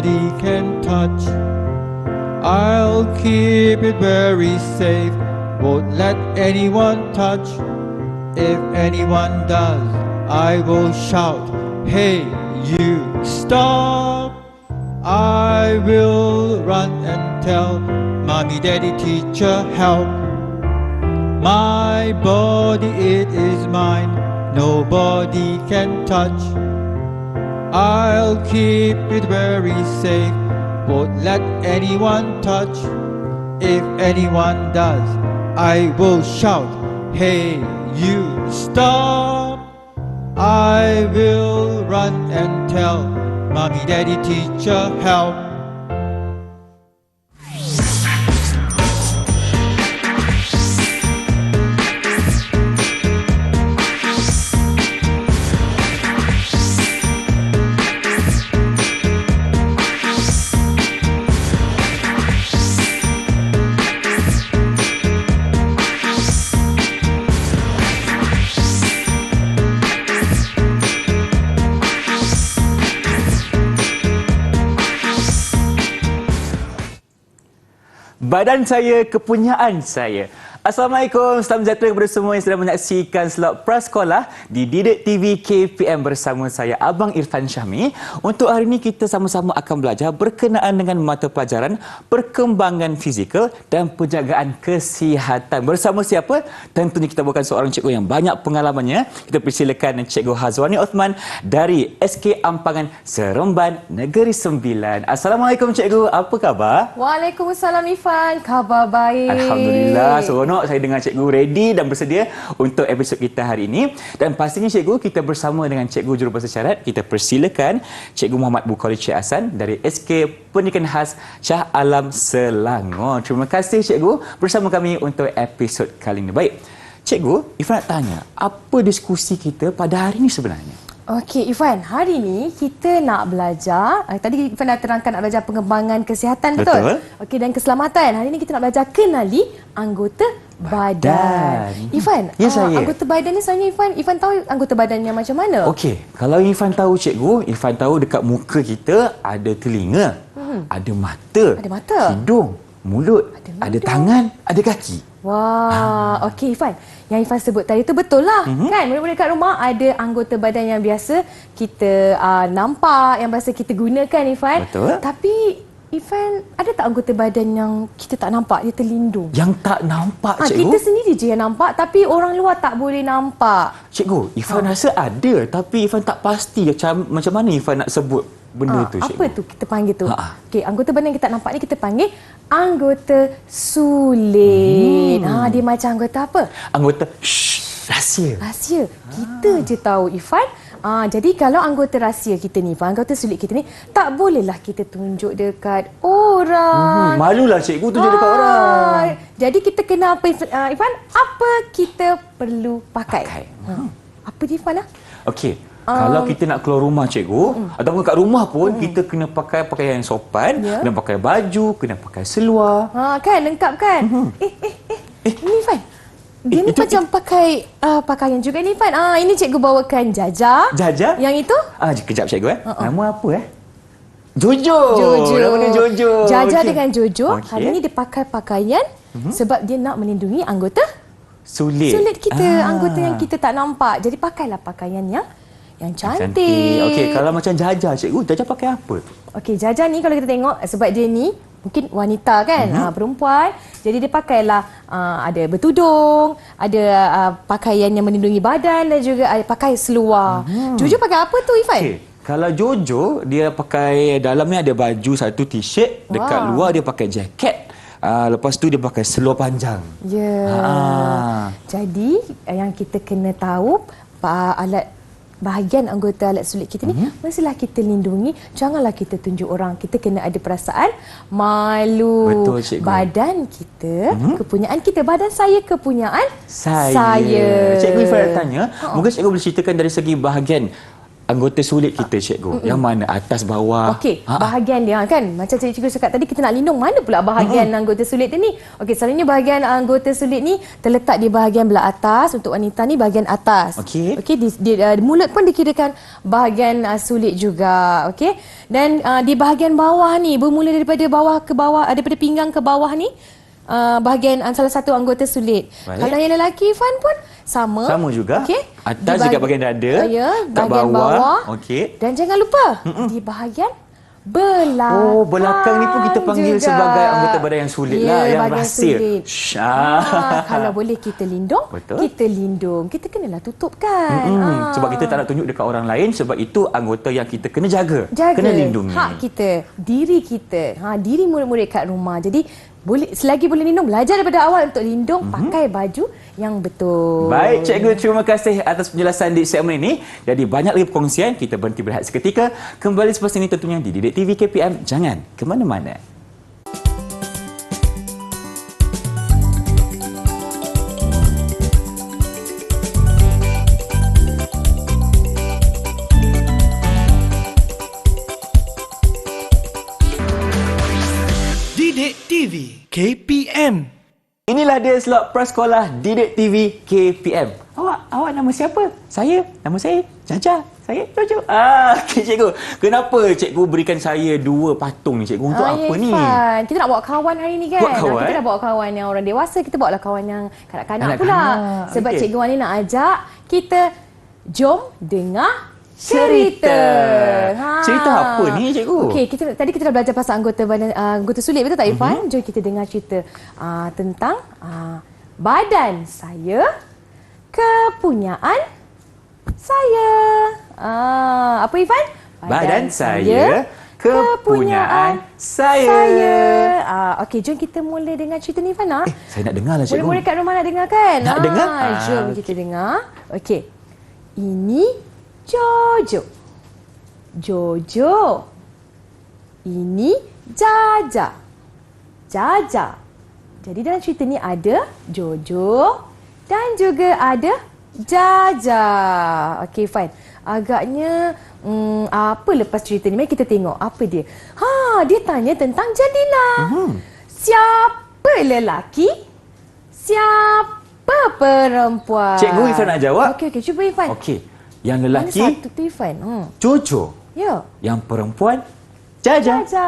nobody can touch. I'll keep it very safe, won't let anyone touch. If anyone does, I will shout, hey, you stop. I will run and tell mommy, daddy, teacher, help. My body, it is mine, nobody can touch. I'll keep it very safe, won't let anyone touch. If anyone does, I will shout, hey, you stop. I will run and tell mommy, daddy, teacher, help. Badan saya, kepunyaan saya. Assalamualaikum, selamat sejahtera kepada semua yang sedang menyaksikan slot Prasekolah di Didik TV KPM bersama saya, Abang Irfan Syahmi. Untuk hari ini kita sama-sama akan belajar berkenaan dengan mata pelajaran perkembangan fizikal dan penjagaan kesihatan. Bersama siapa? Tentunya kita bukan seorang cikgu yang banyak pengalamannya. Kita persilakan Cikgu Hazwani Othman dari SK Ampangan Seremban Negeri Sembilan. Assalamualaikum Cikgu, apa khabar? Waalaikumsalam Irfan, khabar baik. Alhamdulillah, seronok saya dengar cikgu ready dan bersedia untuk episod kita hari ini. Dan pastinya cikgu, kita bersama dengan cikgu jurubahasa isyarat. Kita persilakan Cikgu Muhammad Bukhari Cik Hassan dari SK Pendidikan Khas Shah Alam Selangor. Terima kasih cikgu bersama kami untuk episod kali ini. Baik, cikgu, Irfan nak tanya, apa diskusi kita pada hari ini sebenarnya? Okey Irfan, hari ni kita nak belajar, tadi Irfan dah terangkan nak belajar pengembangan kesihatan, betul? Okey, dan keselamatan. Hari ni kita nak belajar kenali anggota badan. Irfan, anggota badan ni sebenarnya Irfan tahu anggota badannya macam mana? Okey, kalau Irfan tahu cikgu, Irfan tahu dekat muka kita ada telinga, ada mata, hidung, mulut, ada tangan, ada kaki. Wah, okey Irfan. Yang Irfan sebut tadi tu betul lah. Kan? Mula-mula kat rumah ada anggota badan yang biasa kita nampak, yang biasa kita gunakan Irfan. Betul. Tapi Irfan, ada tak anggota badan yang kita tak nampak, dia terlindung? Yang tak nampak, cikgu? Kita sendiri je yang nampak, tapi orang luar tak boleh nampak. Cikgu, Irfan rasa ada, tapi Irfan tak pasti macam mana Irfan nak sebut benda tu, cikgu. Apa tu kita panggil tu? Okey, anggota badan yang kita tak nampak ni kita panggil anggota sulit. Dia macam anggota apa? Anggota rahsia. Rahsia. Kita je tahu, Irfan. Jadi kalau anggota rahsia kita ni, anggota sulit kita ni, tak bolehlah kita tunjuk dekat orang. Malulah cikgu tunjuk dekat orang. Jadi kita kena apa, Irfan? Apa kita perlu pakai? Apa dia, Irfan? Okey. Kalau kita nak keluar rumah cikgu, ataupun kat rumah pun kita kena pakai pakaian yang sopan, kena pakai baju, kena pakai seluar. Kan lengkap kan? Ini Irfan. Dia ni macam pakai pakaian juga ni Irfan. Ini cikgu bawakan Jaja. Jaja? Yang itu? Kejap cikgu Nama apa Jojo. Namanya Jojo. Jaja dengan Jojo hari ni dia pakai pakaian sebab dia nak melindungi anggota sulit kita, anggota yang kita tak nampak. Jadi pakailah pakaian yang cantik. Okey, kalau macam Jaja cikgu, Jaja pakai apa tu? Okey, Jaja ni kalau kita tengok, sebab dia ni mungkin wanita kan, perempuan. Jadi dia pakailah ada bertudung, ada pakaian yang melindungi badan dan juga ada pakai seluar. Jojo pakai apa tu, Irfan? Okay. Kalau Jojo, dia pakai dalamnya ada baju satu t-shirt, dekat luar dia pakai jaket. Lepas tu dia pakai seluar panjang. Jadi yang kita kena tahu bahagian anggota alat sulit kita ni mestilah kita lindungi. Janganlah kita tunjuk orang. Kita kena ada perasaan malu. Betul, cikgu. Badan kita, kepunyaan kita. Badan saya, kepunyaan saya. Cikgu Ifah nak tanya, mungkin cikgu boleh ceritakan dari segi bahagian anggota sulit kita, cikgu. Yang mana? Atas, bawah? Okey, bahagian dia kan. Macam cikgu cakap tadi, kita nak lindung mana pula bahagian anggota sulit tu ni. Okey, selalunya bahagian anggota sulit ni terletak di bahagian belah atas. Untuk wanita ni bahagian atas. Okey. Okey, mulut pun dikirakan bahagian sulit juga. Okey. Dan di bahagian bawah ni, bermula daripada bawah ke bawah, daripada pinggang ke bawah ni, bahagian salah satu anggota sulit. Baik. Kalau yang lelaki Ifan pun sama. Sama juga. Okey. Atas juga bahagian dada. Ya, kat bahagian bawah. Okey. Dan jangan lupa di bahagian belakang. Oh, belakang ni pun kita panggil juga. sebagai anggota badan yang sulit lah, yang bahagian rahsia. sulit. Kalau boleh kita lindung, Betul. kita lindung. Kita kenalah tutup kan. Sebab kita tak nak tunjuk dekat orang lain, sebab itu anggota yang kita kena jaga. Jaga Kena lindungi. hak kita, diri kita, diri murid-murid kat rumah. Jadi selagi boleh lindung, belajar daripada awal untuk lindung, pakai baju yang betul. Baik, cikgu, terima kasih atas penjelasan di segmen ini. Jadi banyak lagi perkongsian, kita berhenti berehat seketika. Kembali selepas ini tentunya di Didik TV KPM. Jangan ke mana-mana. Didik TV KPM. Inilah dia slot prasekolah Didik TV KPM. Awak nama siapa? Nama saya Jaja. Saya Jojo. Okey, cikgu. Kenapa cikgu berikan saya 2 patung ni, cikgu? Untuk apa ni? Irfan, kita nak bawa kawan hari ni kan. Buat kawan? Kita dah bawa kawan yang orang dewasa, kita bawa lah kawan yang kanak-kanak pula. Kanak-kanak, Sebab okey. Cikgu Wani nak ajak kita jom dengar cerita. Cerita apa ni, cikgu? Okey, tadi kita dah belajar pasal anggota sulit, betul tak Irfan? Jom kita dengar cerita tentang badan saya, kepunyaan saya. Apa Irfan? Badan saya, kepunyaan saya. Okey, jom kita mula dengar cerita ni Irfan. Saya nak dengar lah, cikgu. Murid-murid kat rumah nak dengar kan? Nak dengar? Jom kita dengar. Okey. Ini Jojo. Jojo. Ini Jaja. Jaja. Jadi dalam cerita ni ada Jojo dan juga ada Jaja. Okey, fine. Agaknya apa lepas cerita ni? Mari kita tengok apa dia. Dia tanya tentang jadilah. Siapa lelaki? Siapa perempuan? Cikgu, Irfan nak jawab. Okey, cuba Irfan. Okey. Yang Mana lelaki, satu tu Irfan? Jojo. Ya. Yang perempuan, Jaja. Jaja.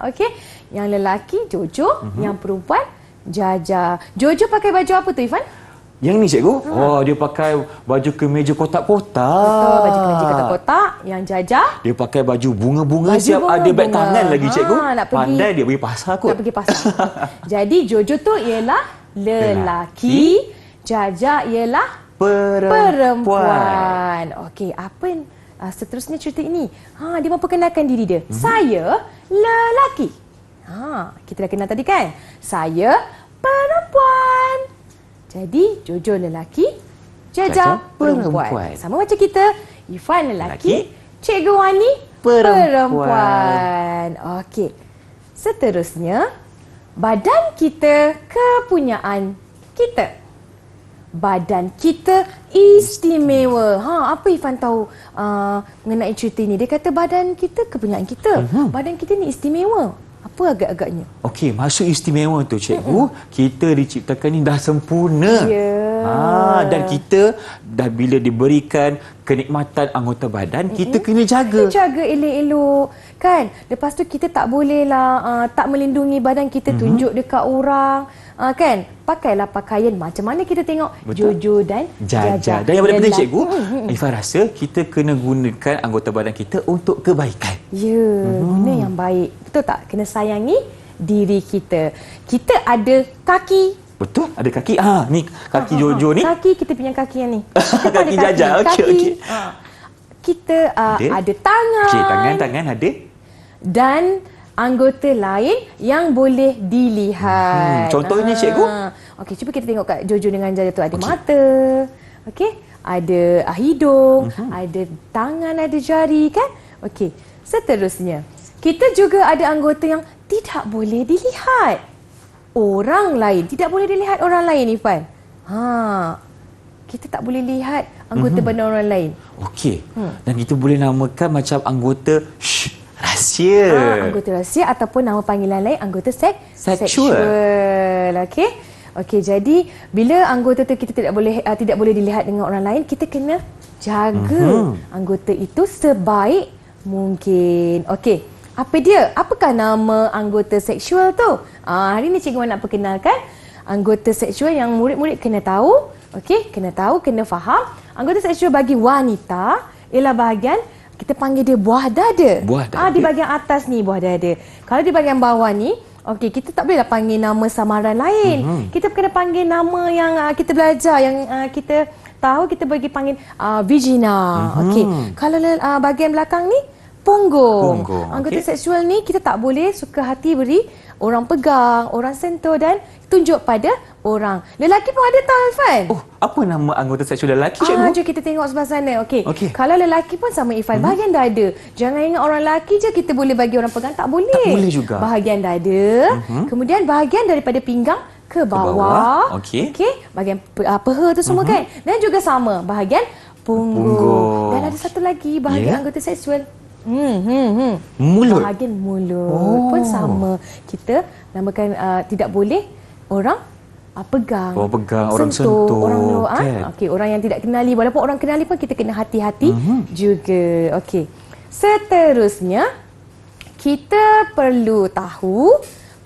Okey. Yang lelaki Jojo, yang perempuan Jaja. Jojo pakai baju apa tu Irfan? Yang ni, cikgu? Oh, dia pakai baju kemeja kotak-kotak. Betul, baju kemeja kotak-kotak. Yang Jaja Dia pakai baju bunga-bunga, Baju siap ada beg bunga-bunga. tangan lagi, cikgu. Nak pergi- Pandai dia pergi pasar kot. nak pergi pasar. Jadi Jojo tu ialah lelaki, Jaja ialah perempuan. Okey, apa seterusnya cerita ini? Dia memperkenalkan diri dia. Saya lelaki. Kita dah kenal tadi kan? Saya perempuan. Jadi Jojo lelaki, Jaja perempuan. Sama macam kita, Irfan lelaki, Cikgu Wani perempuan. Okey. Seterusnya, badan kita, kepunyaan kita. Badan kita istimewa. Apa Irfan tahu mengenai cerita ini? Dia kata badan kita, kepunyaan kita. Badan kita ni istimewa. Apa agak-agaknya? Okey, maksud istimewa tu, cikgu, kita diciptakan ni dah sempurna. Ya. Dan kita dah bila diberikan kenikmatan anggota badan, kita kena jaga. Kita jaga elok-elok. Kan? Lepas tu kita tak bolehlah tak melindungi badan kita, tunjuk dekat orang. Kan? Pakailah pakaian macam mana kita tengok Betul. Jojo dan Jaja. Dan yang paling penting, Ialah- cikgu, Ifah rasa kita kena gunakan anggota badan kita untuk kebaikan. Ya, guna yang baik. Betul tak? Kena sayangi diri kita. Kita ada kaki. Betul? Ada kaki. Ni kaki Jojo ni. Kaki, kita punya kaki yang ni. Kita Kaki ada Jaja. Okey, okey. Kita ada tangan. Okey, tangan ada. Dan anggota lain yang boleh dilihat. Contohnya, cikgu? Okey, cuba kita tengok kat Jojo dengan Jaja tu. Ada mata. Okey. Ada hidung. Ada tangan, ada jari kan? Okey. Seterusnya, kita juga ada anggota yang tidak boleh dilihat. Orang lain. Tidak boleh dilihat orang lain, Irfan. kita tak boleh lihat anggota badan orang lain. Okey. Dan kita boleh namakan macam anggota rahsia. Anggota rahsia ataupun nama panggilan lain anggota Seksual. Okey. Okey, jadi bila anggota tu kita tidak boleh dilihat dengan orang lain, kita kena jaga anggota itu sebaik mungkin. Okey. Apa dia? Apakah nama anggota seksual tu? Hari ni cikgu nak perkenalkan anggota seksual yang murid-murid kena tahu. Okey, kena tahu, kena faham. Anggota seksual bagi wanita ialah bahagian kita panggil dia buah dada. Buah dada. Di bahagian atas ni buah dada. Kalau di bahagian bawah ni, okey, kita tak bolehlah panggil nama samaran lain. Kita kena panggil nama yang kita belajar, yang kita tahu, kita bagi panggil vagina. Okey. Kalau bahagian belakang ni punggung. Anggota seksual ni kita tak boleh suka hati beri orang pegang, orang sentuh dan tunjuk pada orang. Lelaki pun ada tahu, Irfan. Oh, apa nama anggota seksual lelaki, cikgu? Jom kita tengok sebelah sana. Okey. Okey. Kalau lelaki pun sama, Irfan, bahagian dada. Jangan ingat orang lelaki je kita boleh bagi orang pegang, tak boleh. Tak boleh juga. Bahagian dada, kemudian bahagian daripada pinggang ke bawah. Okey. Bahagian peha tu semua kan. Dan juga sama bahagian punggung. Dan ada satu lagi bahagian anggota seksual. Mulut. Bahagian mulut pun sama. Kita namakan tidak boleh orang pegang, orang sentuh, orang luar. kan? Okey, orang yang tidak kenali, walaupun orang kenali pun kita kena hati-hati juga. Okey. Seterusnya kita perlu tahu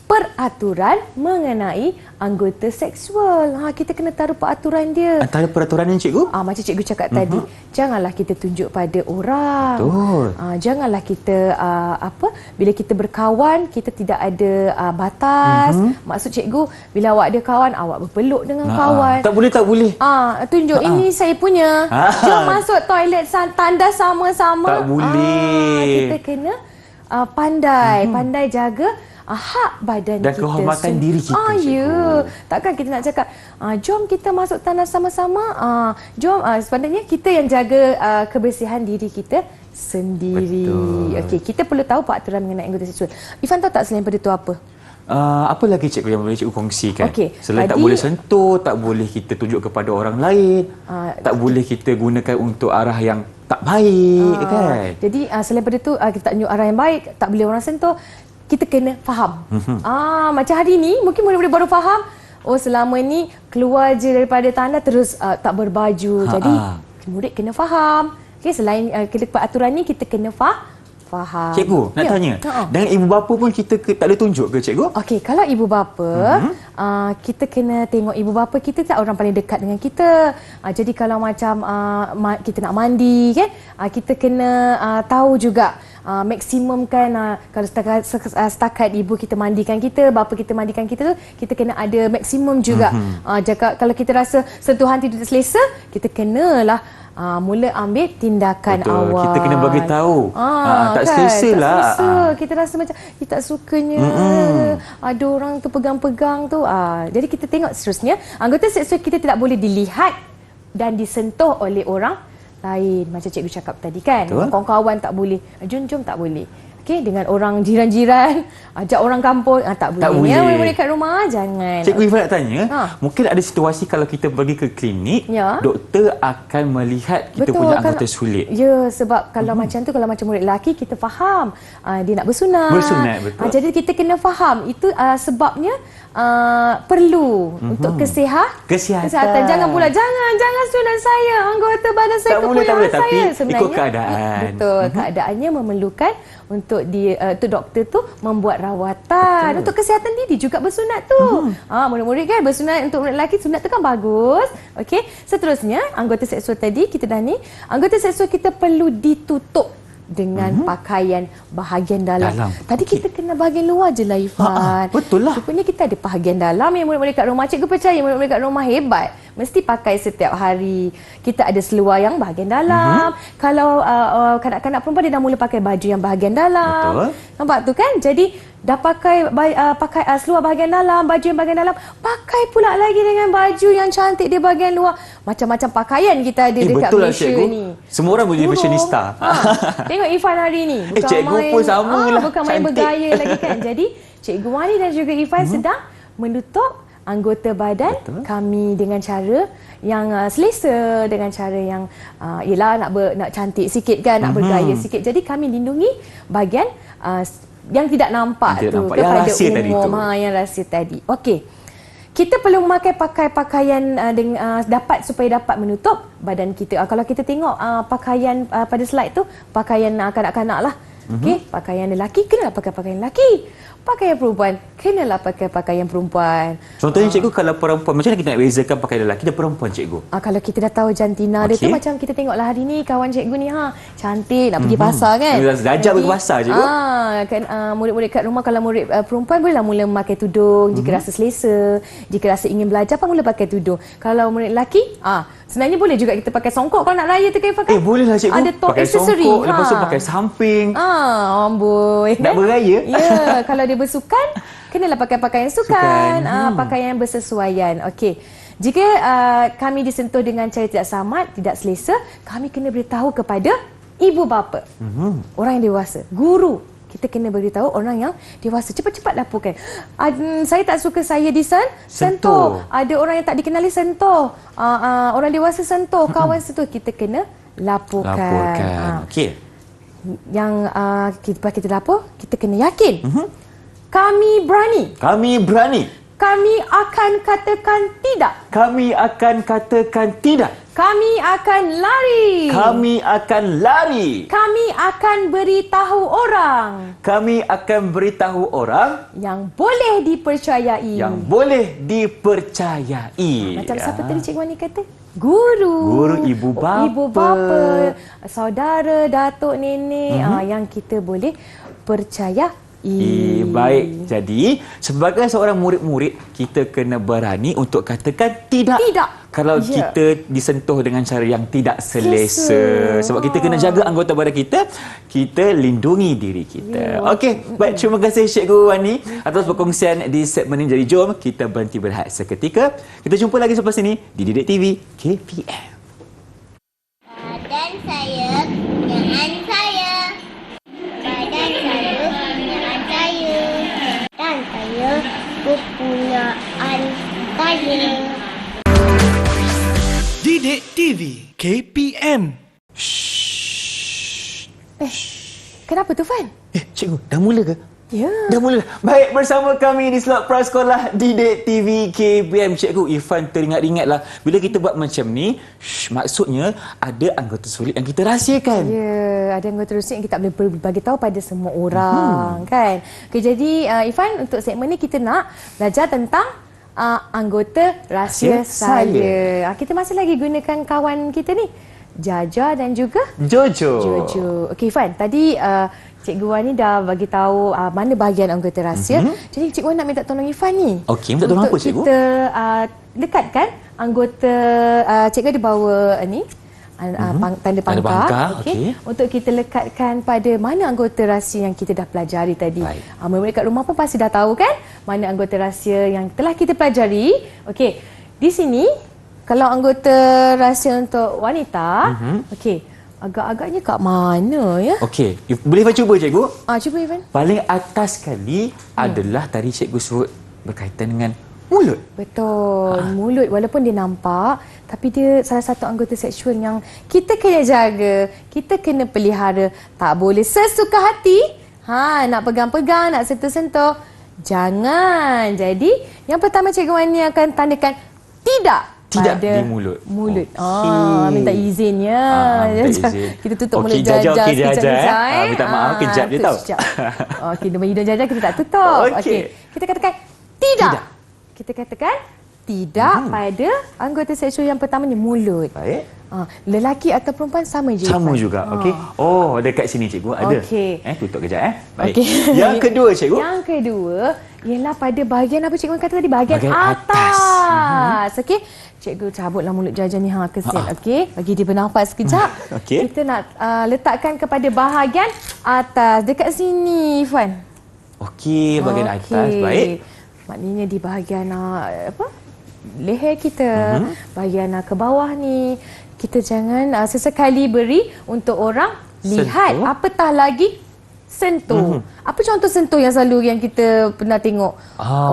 peraturan mengenai anggota seksual. Kita kena taruh peraturan dia. Antara peraturan ni, cikgu? Macam cikgu cakap tadi, janganlah kita tunjuk pada orang. Betul. Janganlah kita bila kita berkawan, kita tidak ada batas. Maksud cikgu, bila awak ada kawan, awak berpeluk dengan kawan. Tak boleh. Tunjuk ini saya punya. Jom masuk toilet tandas sama-sama. Tak boleh. Kita kena pandai jaga hak badan dan kita. kehormatan diri kita. Ya. Takkan kita nak cakap, jom kita masuk tandas sama-sama. Jom, sebenarnya kita yang jaga kebersihan diri kita sendiri. Okey, kita perlu tahu peraturan mengenai anggota seksual. Ifan tahu tak selain pada tu apa? Apa lagi cikgu yang boleh cikgu kongsikan? Okey, Selain tak boleh sentuh, tak boleh kita tunjuk kepada orang lain, tak boleh kita gunakan untuk arah yang tak baik, kan? Jadi selain pada tu, kita tak tunjuk arah yang baik, tak boleh orang sentuh, kita kena faham. Macam hari ni, mungkin murid-murid baru faham, selama ni keluar je daripada tanda terus tak berbaju. Jadi murid kena faham. Okay, selain peraturan ni, kita kena faham. Cikgu, nak tanya, dengan ibu bapa pun kita tak boleh tunjuk ke, cikgu? Okey, kalau ibu bapa, kita kena tengok ibu bapa kita tak orang paling dekat dengan kita. Jadi kalau macam kita nak mandi kan, kita kena tahu juga maksimum kan, kalau setakat ibu kita mandikan kita, bapa kita mandikan kita tu, kita kena ada maksimum juga. Kalau kita rasa sentuhan tidak selesa, kita kenalah mula ambil tindakan awal. Kita kena bagi tahu. Tak selesa lah. Tak selesa. Kita rasa macam kita tak sukanya ada orang tu pegang-pegang tu. Jadi kita tengok seterusnya, anggota seksual kita tidak boleh dilihat dan disentuh oleh orang lain. Macam cikgu cakap tadi kan. Kawan-kawan tak boleh. Jom-jom tak boleh. Okey, dengan orang jiran-jiran, ajak orang kampung, tak boleh. Tak boleh. Ya, murid-murid kat rumah, jangan. Cikgu Ifan nak tanya, mungkin ada situasi kalau kita pergi ke klinik, doktor akan melihat kita punya anggota sulit. Ya, sebab kalau macam tu, kalau macam murid lelaki, kita faham dia nak bersunat. Betul. Jadi kita kena faham, itu sebabnya perlu untuk kesihatan. Jangan pula, jangan sunat saya, anggota badan saya, tak boleh, kepunyaan saya. tapi Sebenarnya, ikut keadaan. Betul, keadaannya memerlukan untuk doktor tu membuat rawatan. Untuk kesihatan diri juga bersunat tu. Murid-murid kan bersunat, untuk murid lelaki sunat tu kan bagus. Okey, seterusnya anggota seksual tadi kita dah ni, anggota seksual kita perlu ditutup dengan pakaian bahagian dalam. Tadi kita kena bahagian luar je lah, Ifan. Betul lah. Rupanya kita ada bahagian dalam yang murid-murid kat rumah. Cikgu percaya murid-murid kat rumah hebat. Mesti pakai setiap hari. Kita ada seluar yang bahagian dalam. Kalau kanak-kanak perempuan dia dah mula pakai baju yang bahagian dalam. Betul. Nampak tu kan? Jadi dah pakai seluar bahagian dalam, baju yang bahagian dalam, pakai pula lagi dengan baju yang cantik di bahagian luar. Macam-macam pakaian kita ada dekat betul Malaysia lah, ni. Semua orang boleh fashionista. Tengok Ifan hari ni. Bukan cikgu main, pun sama lah. bukan main Cantik. bergaya lagi kan. Jadi Cikgu Wani dan juga Ifan sedang menutup anggota badan kami dengan cara yang selesa, dengan cara yang yelah nak cantik sikit kan, nak bergaya sikit. Jadi kami lindungi bahagian yang tidak nampak tu kepada umum, yang rahsia tadi. Okey. Kita perlu memakai pakaian supaya dapat menutup badan kita. Kalau kita tengok pakaian pada slide tu, pakaian kanak-kanak lah. Okey, pakaian lelaki kenalah pakai pakaian lelaki. Pakaian perempuan kenalah pakai pakaian perempuan. Contohnya cikgu, kalau perempuan macam mana kita nak bezakan pakaian lelaki dan perempuan cikgu? Kalau kita dah tahu jantina dia tu, macam kita tengoklah hari ni kawan cikgu ni cantik nak pergi pasar kan. Dajak pergi pasar cikgu. Kan murid-murid kat rumah, kalau murid perempuan bolehlah mula memakai tudung jika rasa selesa, jika rasa ingin belajar pun mula pakai tudung. Kalau murid lelaki, sebenarnya boleh juga kita pakai songkok kalau nak raya tu kan pakai. Bolehlah cikgu. Ada top pakai aksesori. Songkok, lepas tu pakai samping. Amboi. Nak beraya? Ya, kalau dia bersukan, kenalah pakai pakaian sukan. Pakaian bersesuaian. Okey. Jika kami disentuh dengan cara tidak selamat, tidak selesa, kami kena beritahu kepada ibu bapa. Orang yang dewasa, guru. Kita kena beritahu orang yang dewasa. Cepat-cepat laporkan. Saya tak suka saya sentuh. Ada orang yang tak dikenali sentuh. Orang dewasa sentuh. Kawan sentuh. Kita kena laporkan. Okey. Yang kita lapor, kita kena yakin. Kami berani. Kami berani. Kami akan katakan tidak. Kami akan katakan tidak. Kami akan lari. Kami akan lari. Kami akan beritahu orang. Kami akan beritahu orang yang boleh dipercayai. Yang boleh dipercayai. Macam siapa tadi Cikgu Wani kata? Guru. Guru, ibu bapa. Ibu bapa, saudara, datuk, nenek yang kita boleh percayai. Baik. Jadi, sebagai seorang murid-murid, kita kena berani untuk katakan tidak. Tidak. Kalau kita disentuh dengan cara yang tidak selesa. Sebab kita kena jaga anggota badan kita, kita lindungi diri kita. Okey, baik, terima kasih Cikgu Wani atas perkongsian di segmen ini. Jadi jom kita berhenti berehat seketika. Kita jumpa lagi selepas ini di Didik TV KPM. Badan saya kepunyaan saya. Badan saya kepunyaan saya. Dan saya kepunyaan saya. Didik TV KPM. Kenapa tu, Fan? Cikgu, dah mula ke? Ya. Dah mula. Baik, bersama kami di slot Prasekolah Didik TV KPM. Cikgu Irfan teringat-ingatlah bila kita buat macam ni, maksudnya ada anggota sulit yang kita rahsiakan. Ya, ada anggota sulit yang kita boleh bagi tahu pada semua orang, kan? Okay, jadi Irfan, untuk segmen ni kita nak belajar tentang anggota rahsia saya. Kita masih lagi gunakan kawan kita ni, Jaja dan juga Jojo. Okey, Fan, tadi Cikgu Wan ni dah bagi tahu mana bahagian anggota rahsia. Jadi Cikgu Wan nak minta tolong Irfan ni. Okey, minta tolong apa Cikgu? Untuk kita lekatkan anggota, Cikgu ada bawa ni tanda pangkar. Okey. Untuk kita lekatkan pada mana anggota rahsia yang kita dah pelajari tadi. Mereka kat rumah pun pasti dah tahu kan mana anggota rahsia yang telah kita pelajari. Okey. Di sini kalau anggota rahsia untuk wanita, okey, agak-agaknya kat mana ya? Okey, boleh Ifan cuba Cikgu? Cuba Ifan. Paling atas sekali adalah tadi Cikgu sebut berkaitan dengan mulut. Betul. Mulut walaupun dia nampak, tapi dia salah satu anggota seksual yang kita kena jaga, kita kena pelihara. Tak boleh sesuka hati. Nak pegang-pegang, nak sentuh-sentuh. Jangan. Jadi, yang pertama Cikgu Wani akan tandakan tidak. Tidak di mulut. Mulut. Minta izin ya. Minta izin. Kita tutup mulut Jaja. Jaja Okey, Jaja. Minta maaf, kejap je tau. Okey, demi hidung Jaja kita tak tutup. Okey. Kita katakan tidak. Kita katakan tidak pada anggota seksual yang pertama ni, mulut. Baik. Lelaki atau perempuan sama je. Sama juga. Okey. Oh, dekat sini Cikgu ada. Okey. Tutup kejap Baik. Okay. Yang kedua Cikgu. Yang kedua ialah pada bahagian apa Cikgu kata tadi? Bahagian atas. Okey. Cikgu cabutlah mulut Jaja ni kesian. Okey. Bagi dia bernafas sekejap. Okey. Kita nak letakkan kepada bahagian atas dekat sini, Ifan. Okey, bahagian atas. Baik. Maknanya di bahagian leher kita, bahagian ke bawah ni, kita jangan sesekali beri untuk orang lihat, apatah lagi sentuh. Apa contoh sentuh yang selalu yang kita pernah tengok?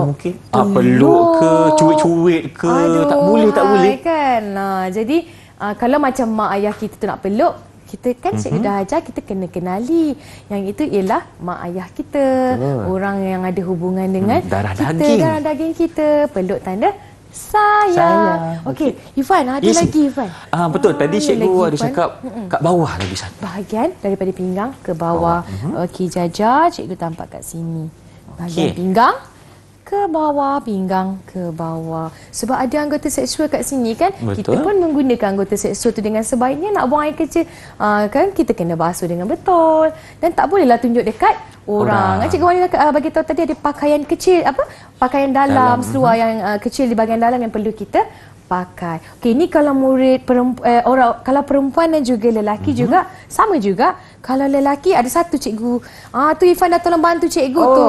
Mungkin peluk ke, cuik-cuik ke, tak boleh. Kan. Jadi kalau macam mak ayah kita tu nak peluk, kita kan cikgu dah ajar kita kena kenali. Yang itu ialah mak ayah kita. Orang yang ada hubungan dengan darah kita, daging. darah daging kita. Peluk tanda sayang. Okey, Ifan ada lagi Ifan. Betul. Tadi cikgu ada Ifan. cakap kat bawah lagi satu. Bahagian daripada pinggang ke bawah. Okey, Jaja, cikgu tampak kat sini. Bahagian pinggang ke bawah, pinggang ke bawah. Sebab ada anggota seksual kat sini kan. Betul. Kita pun menggunakan anggota seksual tu dengan sebaiknya. Nak buang air kecil kan kita kena basuh dengan betul. Dan tak bolehlah tunjuk dekat orang. Cikgu Wani bagi tahu tadi ada pakaian kecil, pakaian dalam seluar yang kecil di bahagian dalam yang perlu kita pakai. Okey, ni kalau murid kalau perempuan dan juga lelaki juga sama juga. Kalau lelaki ada satu cikgu. Tu Ifan dah tolong bantu cikgu tu.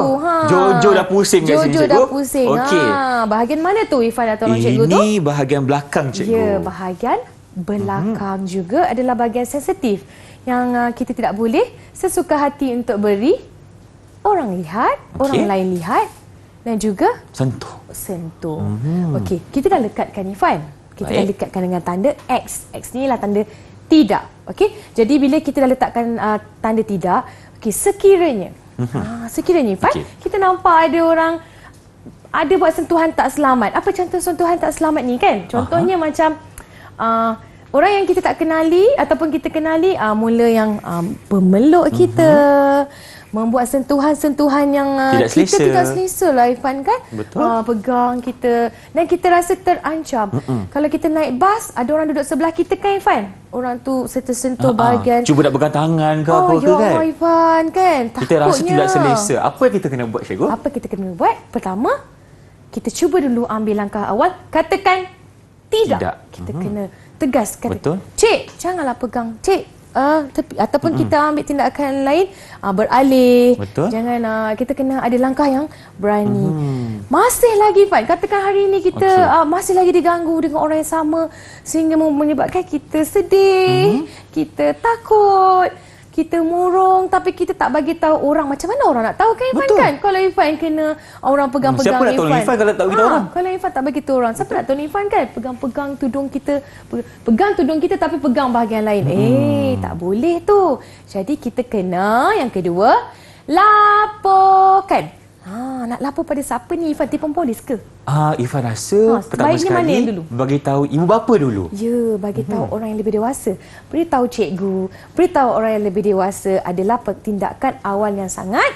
Jojo dah pusing kat sini, Jojo cikgu. dah pusing. Okey. Bahagian mana tu Ifan dah tolong cikgu tu? Ini bahagian belakang, cikgu. Ya, bahagian belakang juga adalah bahagian sensitif yang kita tidak boleh sesuka hati untuk beri orang lihat, orang lain lihat dan juga sentuh. Okey, kita dah lekatkan Ifan. Kita dah lekatkan dengan tanda X. X ni ialah tanda tidak. Okey. Jadi bila kita dah letakkan tanda tidak, okey, sekiranya Ifan, kita nampak ada orang ada buat sentuhan tak selamat. Apa contoh sentuhan tak selamat ni kan? Contohnya macam orang yang kita tak kenali ataupun kita kenali mula yang pemeluk kita, membuat sentuhan-sentuhan yang kita tidak selesa lah Ifan kan. Pegang kita dan kita rasa terancam. Kalau kita naik bas, ada orang duduk sebelah kita kan Ifan. Orang tu sentuh bahagian cuba nak pegang tangan ke apa ke kan. Ifan kan. Kita rasa tidak selesa. Apa yang kita kena buat, cikgu? Apa kita kena buat? Pertama, kita cuba dulu ambil langkah awal, katakan tidak. Kita kena tegas kata, betul. Cik, janganlah pegang. Cik, tepi. Ataupun kita ambil tindakan lain, beralih. Betul. Jangan, kita kena ada langkah yang berani. Masih lagi Fan, katakan hari ini kita masih lagi diganggu dengan orang yang sama sehingga menyebabkan kita sedih, kita takut, kita murung tapi kita tak bagi tahu orang. Macam mana orang nak tahu kan Ifan kan? Kalau Ifan kena orang pegang-pegang siapa nak tolong Ifan kalau tak bagi tahu orang? Kalau Ifan tak bagi tahu orang, siapa nak tolong Ifan kan? Pegang-pegang tudung kita, pegang tudung kita tapi pegang bahagian lain. Tak boleh tu. Jadi kita kena yang kedua, laporkan. Nak lapor pada siapa ni Ifan? Telefon polis ke? Ifan rasa pertama sekali mana yang dulu? bagi tahu ibu bapa dulu. Ya, bagi tahu orang yang lebih dewasa. Beritahu cikgu, beritahu orang yang lebih dewasa adalah tindakan awal yang sangat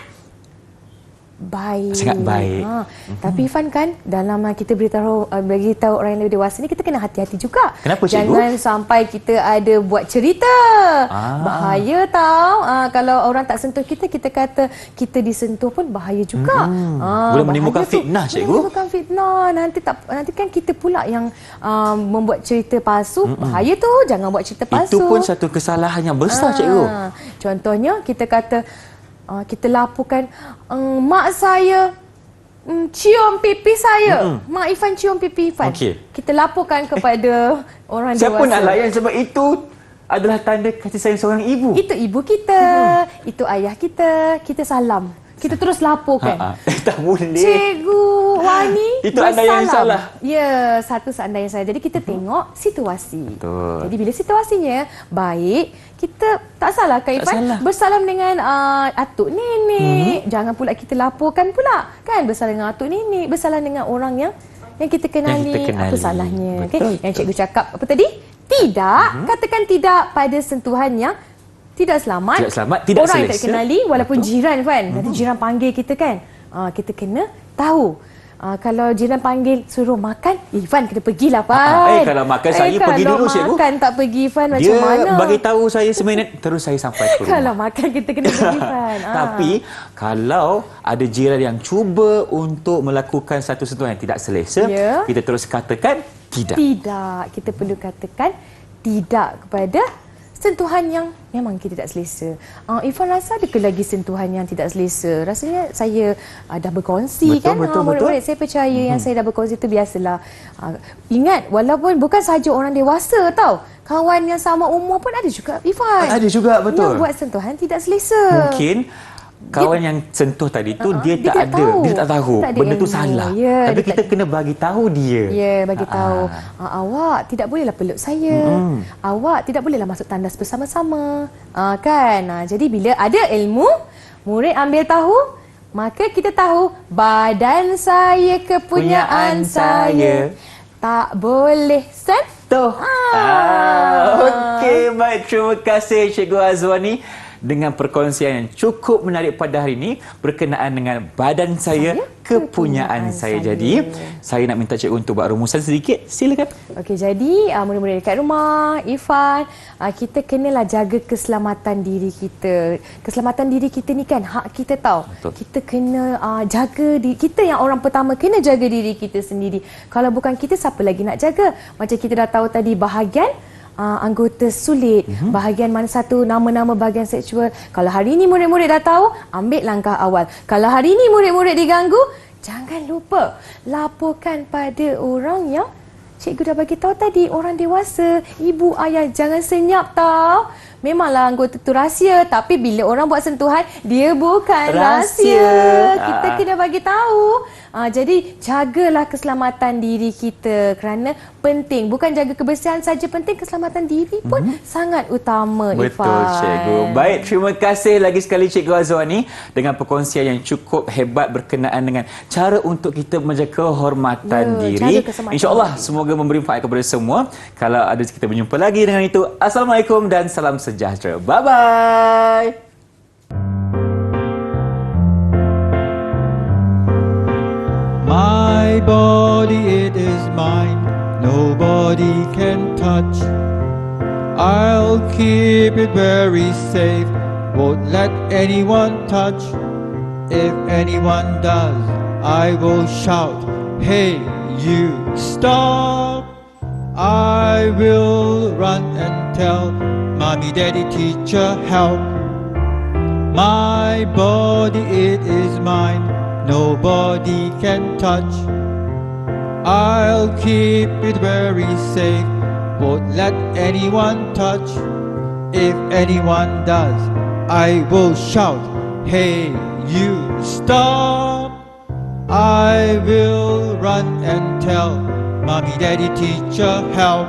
baik. Sangat baik. Tapi Ifan kan dalam kita beritahu orang yang lebih dewasa ni kita kena hati-hati juga. Kenapa cikgu? Jangan sampai kita ada buat cerita. Bahaya tau. Kalau orang tak sentuh kita, kita kata kita disentuh pun bahaya juga. Boleh menimbulkan fitnah, cikgu. Menimbulkan fitnah. Nanti kan kita pula yang membuat cerita palsu. Bahaya tu. Jangan buat cerita palsu. Itu pun satu kesalahan yang besar, cikgu. Contohnya kita kata kita laporkan mak saya cium pipi saya. Mak Ifan cium pipi Ifan. Kita laporkan kepada orang dewasa. Siapa nak layan sebab itu adalah tanda kasih sayang seorang ibu. Itu ibu kita, itu ayah kita. Kita salam. Kita terus laporkan. Tak boleh. Cikgu Wani itu anda yang salah. Ya, satu anda yang salah. Jadi kita tengok situasi. Betul. Jadi bila situasinya baik, kita tak salah kan Ifan? Bersalam dengan atuk nenek. Jangan pula kita laporkan pula. Kan bersalam dengan atuk nenek, bersalam dengan orang yang kita kenali. Apa salahnya? Okay? Yang cikgu cakap apa tadi? Tidak. Katakan tidak pada sentuhan yang tidak selamat, tidak orang selesa. yang tak kenali, walaupun jiran kan. Nanti jiran panggil kita kan. Kita kena tahu. Kalau jiran panggil suruh makan, Ifan kena pergilah Fan. Kalau makan saya pergi dulu cikgu. Kalau makan tak pergi Ifan macam dia mana? Dia bagi tahu saya seminit terus saya sampai ke rumah. Kalau makan kita kena pergi Fan. Tapi kalau ada jiran yang cuba untuk melakukan satu sentuhan yang tidak selesa, kita terus katakan tidak. Tidak. Kita perlu katakan tidak kepada sentuhan yang memang kita tak selesa. Ifan rasa ada ke lagi sentuhan yang tidak selesa? Rasanya saya dah berkongsi kan. Murid-murid saya percaya yang saya dah berkongsi itu biasalah. Ingat, walaupun bukan sahaja orang dewasa tau. Kawan yang sama umur pun ada juga Ifan. Ada juga, betul. Yang buat sentuhan tidak selesa. Mungkin kawan yang sentuh tadi tu dia dia tak tak ada, tahu. dia tak tahu. Tak ada Benda tu ilmu. salah. Ya, Tapi dia kita tak- kena bagi tahu dia. Ya, bagi tahu. Awak tidak bolehlah peluk saya. Awak tidak bolehlah masuk tandas bersama-sama. Kan? Jadi bila ada ilmu, murid ambil tahu, maka kita tahu badan saya kepunyaan saya. Tak boleh sentuh. Okey, baik. Terima kasih Cikgu Azwani dengan perkongsian yang cukup menarik pada hari ini berkenaan dengan badan saya, kepunyaan saya. Jadi, saya nak minta cikgu untuk buat rumusan sedikit. Silakan. Okey, jadi murid-murid dekat rumah, Irfan, kita kenalah jaga keselamatan diri kita. Keselamatan diri kita ni kan hak kita tahu. Betul. Kita kena jaga diri kita, yang orang pertama kena jaga diri kita sendiri. Kalau bukan kita, siapa lagi nak jaga? Macam kita dah tahu tadi bahagian anggota sulit, bahagian mana satu, nama-nama bahagian seksual. Kalau hari ini murid-murid dah tahu, ambil langkah awal. Kalau hari ini murid-murid diganggu, jangan lupa laporkan pada orang yang cikgu dah bagi tahu tadi, orang dewasa, ibu, ayah. Jangan senyap tau. Memanglah anggota tu rahsia, tapi bila orang buat sentuhan, dia bukan rahsia. Kita kena bagi tahu. Jadi jagalah keselamatan diri kita kerana penting. Bukan jaga kebersihan saja penting, keselamatan diri pun sangat utama. Betul, Irfan. cikgu. Baik, terima kasih lagi sekali Cikgu Azwani dengan perkongsian yang cukup hebat berkenaan dengan cara untuk kita menjaga kehormatan diri. jaga keselamatan InsyaAllah diri. semoga memberi manfaat kepada semua. Kalau ada kita berjumpa lagi dengan itu. Assalamualaikum dan salam sejahtera. Bye-bye. My body, it is mine, nobody can touch. I'll keep it very safe, won't let anyone touch. If anyone does, I will shout, hey, you, stop. I will run and tell, mommy, daddy, teacher, help. My body, it is mine, nobody can touch. I'll keep it very safe, won't let anyone touch. If anyone does, I will shout, hey, you, stop. I will run and tell, mommy, daddy, teacher, help.